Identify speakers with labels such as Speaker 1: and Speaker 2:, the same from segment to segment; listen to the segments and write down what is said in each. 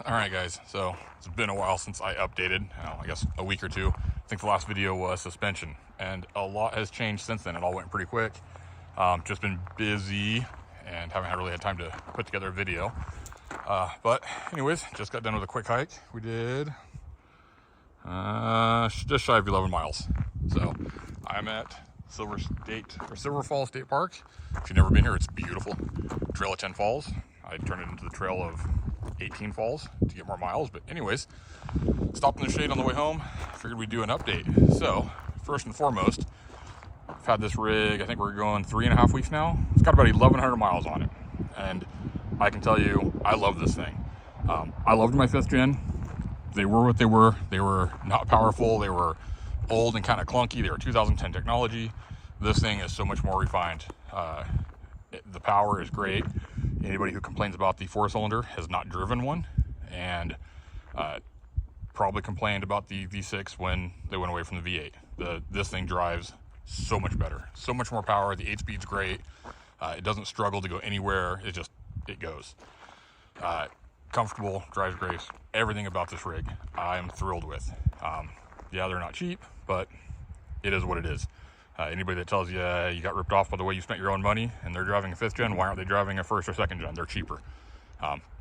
Speaker 1: All right, guys, so it's been a while since I updated, I guess a week or two. I think the last video was suspension, and a lot has changed since then. It all went pretty quick. Just been busy and haven't really had time to put together a video. But anyways, just got done with a quick hike. We did just shy of 11 miles. So I'm at Silver Falls State Park. If you've never been here, it's beautiful. Trail of 10 falls. I turned it into the trail of 18 falls to get more miles. But anyways, stopped in the shade on the way home. Figured we'd do an update. So first and foremost, I've had this rig, I think we're going 3.5 weeks now. It's got about 1,100 miles on it. And I can tell you, I love this thing. I loved my 5th gen. They were what they were. They were not powerful. They were old and kind of clunky. They were 2010 technology. This thing is so much more refined. The power is great. Anybody who complains about the 4-cylinder has not driven one, and probably complained about the V6 when they went away from the V8. This thing drives so much better, so much more power. The 8-speed's great. It doesn't struggle to go anywhere. It goes. Comfortable, drives great. Everything about this rig I'm thrilled with. Yeah, they're not cheap, but it is what it is. Anybody that tells you you got ripped off by the way you spent your own money and they're driving a 5th gen, why aren't they driving a 1st or 2nd gen? They're cheaper.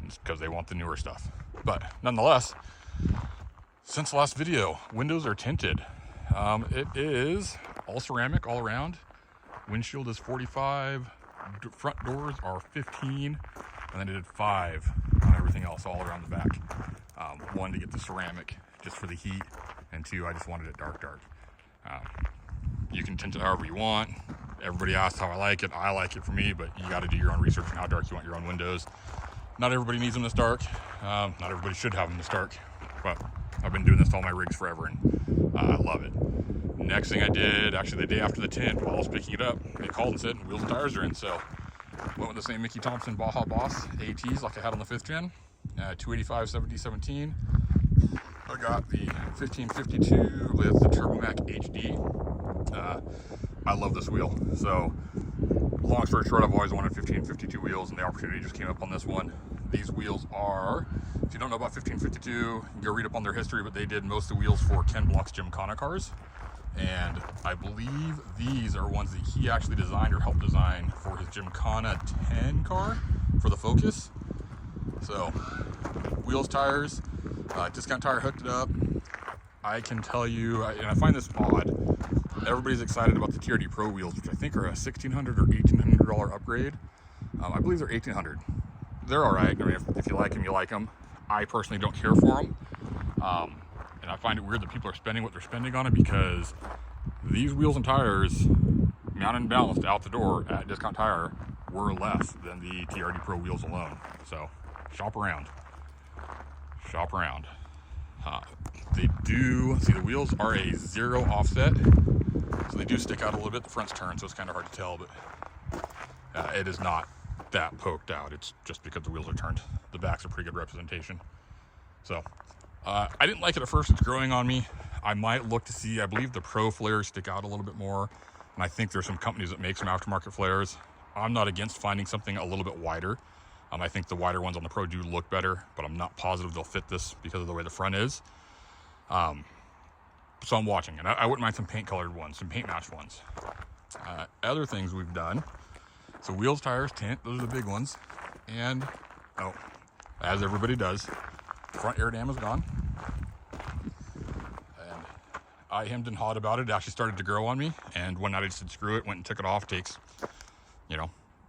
Speaker 1: It's because they want the newer stuff. But nonetheless, since the last video, windows are tinted. It is all ceramic all around. Windshield is 45. Front doors are 15. And then I did 5 on everything else all around the back. 1 to get the ceramic just for the heat, and 2, I just wanted it dark. You can tint it however you want. Everybody asks how I like it. I like it for me, but you got to do your own research on how dark you want your own windows. Not everybody needs them this dark. Not everybody should have them this dark, but I've been doing this to all my rigs forever, and I love it. Next thing I did, actually the day after the tint, while I was picking it up, they called and said wheels and tires are in, so went with the same Mickey Thompson Baja Boss ATs like I had on the 5th gen, 285 7017. I got the 1552 with the Turbo Mac HD. I love this wheel. So long story short, I've always wanted 1552 wheels, and the opportunity just came up on this one. These wheels are, if you don't know about 1552, you can go read up on their history, but they did most of the wheels for Ken Block's Gymkhana cars. And I believe these are ones that he actually designed or helped design for his Gymkhana 10 car for the Focus. So wheels, tires, discount tire hooked it up. I can tell you, and I find this odd, everybody's excited about the TRD Pro wheels, which I think are a $1,600 or $1,800 upgrade. I believe they're $1,800. They're all right. I mean, if you like them, you like them. I personally don't care for them. And I find it weird that people are spending what they're spending on it, because these wheels and tires, mounted and balanced out the door at Discount Tire, were less than the TRD Pro wheels alone. So shop around. They do, see, the wheels are a 0 offset, so they do stick out a little bit. The front's turned, so it's kind of hard to tell, but it is not that poked out. It's just because the wheels are turned. The back's a pretty good representation. So I didn't like it at first. It's growing on me. I might look to see, I believe the Pro flares stick out a little bit more, and I think there's some companies that make some aftermarket flares. I'm not against finding something a little bit wider. I think the wider ones on the Pro do look better, but I'm not positive they'll fit this because of the way the front is. So I'm watching, and I wouldn't mind some paint colored ones, some paint matched ones. Other things we've done, so wheels, tires, tint, those are the big ones. And, as everybody does, front air dam is gone. And I hemmed and hawed about it. It actually started to grow on me, and one night I just said screw it, went and took it off. It takes,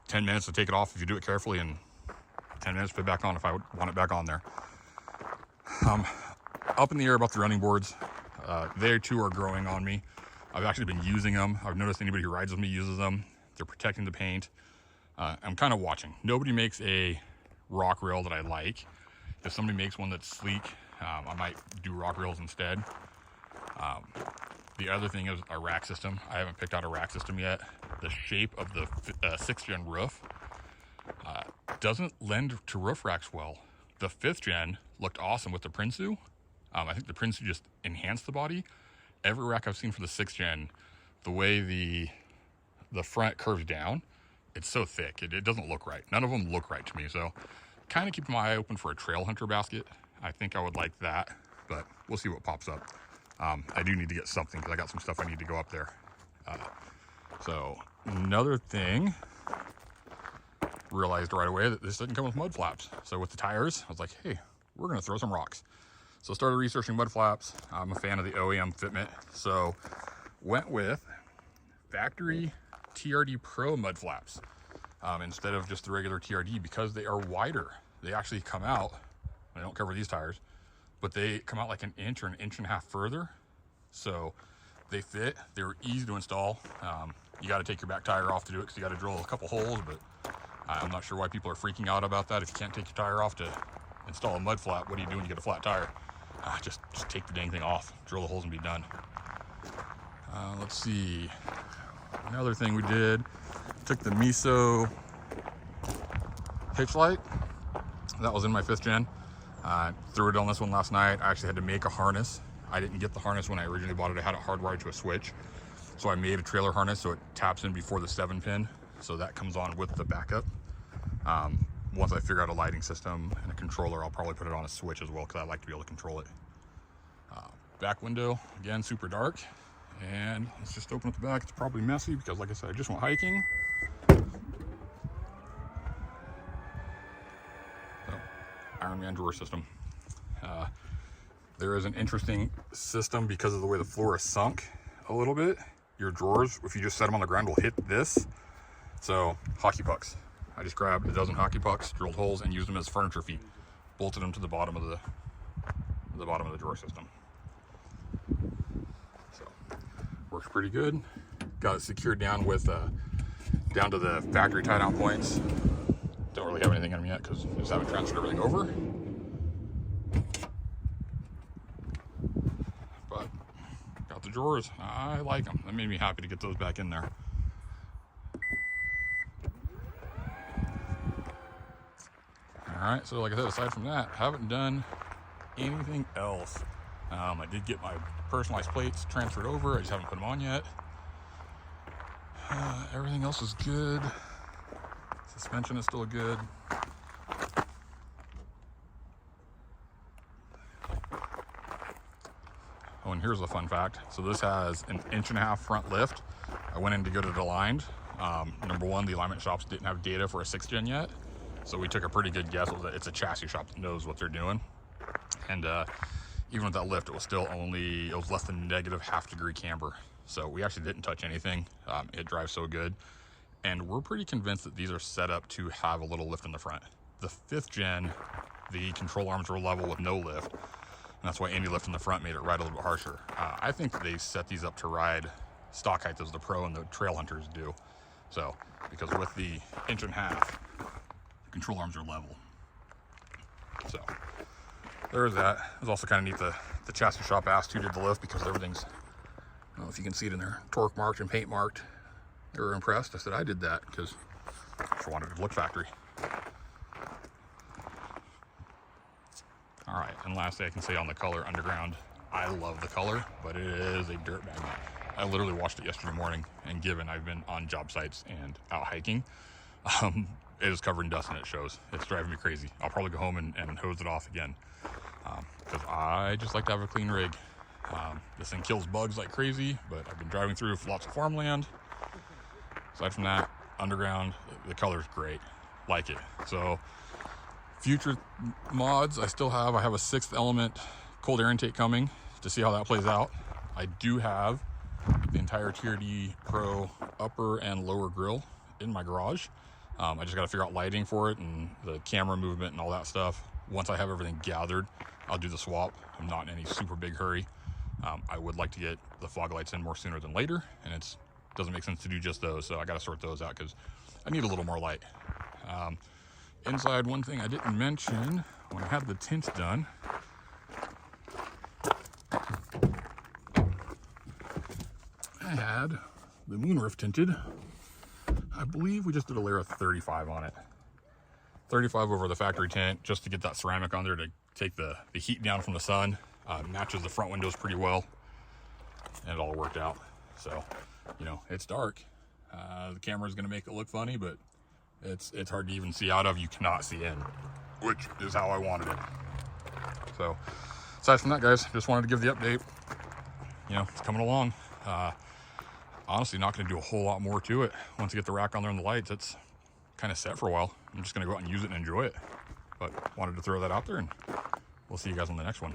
Speaker 1: 10 minutes to take it off if you do it carefully, and 10 minutes to put it back on if I would want it back on there. Up in the air about the running boards. They too are growing on me. I've actually been using them. I've noticed anybody who rides with me uses them. They're protecting the paint. I'm kind of watching. Nobody makes a rock rail that I like. If somebody makes one that's sleek, I might do rock rails instead. The other thing is a rack system. I haven't picked out a rack system yet. The shape of the 6th gen roof doesn't lend to roof racks well. The 5th gen looked awesome with the Prinsu. I think the Prinsu just enhanced the body. Every rack I've seen for the 6th gen, the way the front curves down, it's so thick. It doesn't look right. None of them look right to me. So kind of keeping my eye open for a trail hunter basket. I think I would like that, but we'll see what pops up. I do need to get something because I got some stuff I need to go up there. So another thing, realized right away that this didn't come with mud flaps. So with the tires, I was like, hey, we're gonna throw some rocks. So started researching mud flaps. I'm a fan of the OEM fitment, so went with factory TRD Pro mud flaps instead of just the regular TRD, because they are wider. They actually come out, they don't cover these tires, but they come out like an inch or an inch and a half further. So they fit, they're easy to install. You got to take your back tire off to do it because you got to drill a couple holes, but I'm not sure why people are freaking out about that. If you can't take your tire off to install a mud flap, what do you do when you get a flat tire? Just take the dang thing off, drill the holes and be done. Let's see, another thing we did, took the Miso hitch light that was in my 5th gen, threw it on this one last night. I actually had to make a harness. I didn't get the harness when I originally bought it. I had it hardwired to a switch, so I made a trailer harness so it taps in before the 7-pin, so that comes on with the backup. Once I figure out a lighting system and a controller, I'll probably put it on a switch as well, because I like to be able to control it. Back window, again, super dark. And let's just open up the back. It's probably messy because, like I said, I just went hiking. So, Ironman drawer system. There is an interesting system because of the way the floor is sunk a little bit. Your drawers, if you just set them on the ground, will hit this. So, hockey pucks. I just grabbed a dozen hockey pucks, drilled holes, and used them as furniture feet. Bolted them to the bottom of the drawer system. So, works pretty good. Got it secured down with down to the factory tie down points. Don't really have anything on them yet because I just haven't transferred everything over. But got the drawers. I like them. That made me happy to get those back in there. Alright, so like I said, aside from that, haven't done anything else. I did get my personalized plates transferred over. I just haven't put them on yet. Everything else is good. Suspension is still good. Oh, and here's a fun fact. So this has an 1.5 inch front lift. I went in to get it aligned. Number one, the alignment shops didn't have data for a 6th gen yet. So we took a pretty good guess. It's a chassis shop that knows what they're doing. And even with that lift, it was still only, it was less than -0.5 degree camber. So we actually didn't touch anything. It drives so good. And we're pretty convinced that these are set up to have a little lift in the front. The 5th gen, the control arms were level with no lift. And that's why any lift in the front made it ride a little bit harsher. I think that they set these up to ride stock height as the Pro and the Trail Hunters do. So, because with the 1.5 inch, control arms are level. So there is that. It was also kind of neat the chassis shop asked who did the lift, because everything's, I don't know if you can see it in there, torque marked and paint marked. They were impressed. I said I did that because I just wanted it to look factory. All right, and lastly I can say on the color Underground, I love the color, but it is a dirt bag. I literally washed it yesterday morning, and given I've been on job sites and out hiking, it is covered in dust and it shows. It's driving me crazy. I'll probably go home and hose it off again because I just like to have a clean rig. This thing kills bugs like crazy, but I've been driving through lots of farmland. Aside from that, Underground, the color's great. Like it. So future mods, I have a 6th element cold air intake coming to see how that plays out. I do have the entire TRD Pro upper and lower grill in my garage. I just got to figure out lighting for it and the camera movement and all that stuff. Once I have everything gathered, I'll do the swap. I'm not in any super big hurry. I would like to get the fog lights in more sooner than later, and it doesn't make sense to do just those, so I got to sort those out because I need a little more light. Inside, one thing I didn't mention when I had the tint done, I had the moonroof tinted. I believe we just did a layer of 35 on it. 35 over the factory tint just to get that ceramic on there to take the heat down from the sun. Matches the front windows pretty well, and it all worked out. So, you know, it's dark. The camera is going to make it look funny, but it's hard to even see out of. You cannot see in, which is how I wanted it. So aside from that, guys, just wanted to give the update. You know, it's coming along. Honestly, not going to do a whole lot more to it. Once I get the rack on there and the lights, it's kind of set for a while. I'm just going to go out and use it and enjoy it. But wanted to throw that out there, and we'll see you guys on the next one.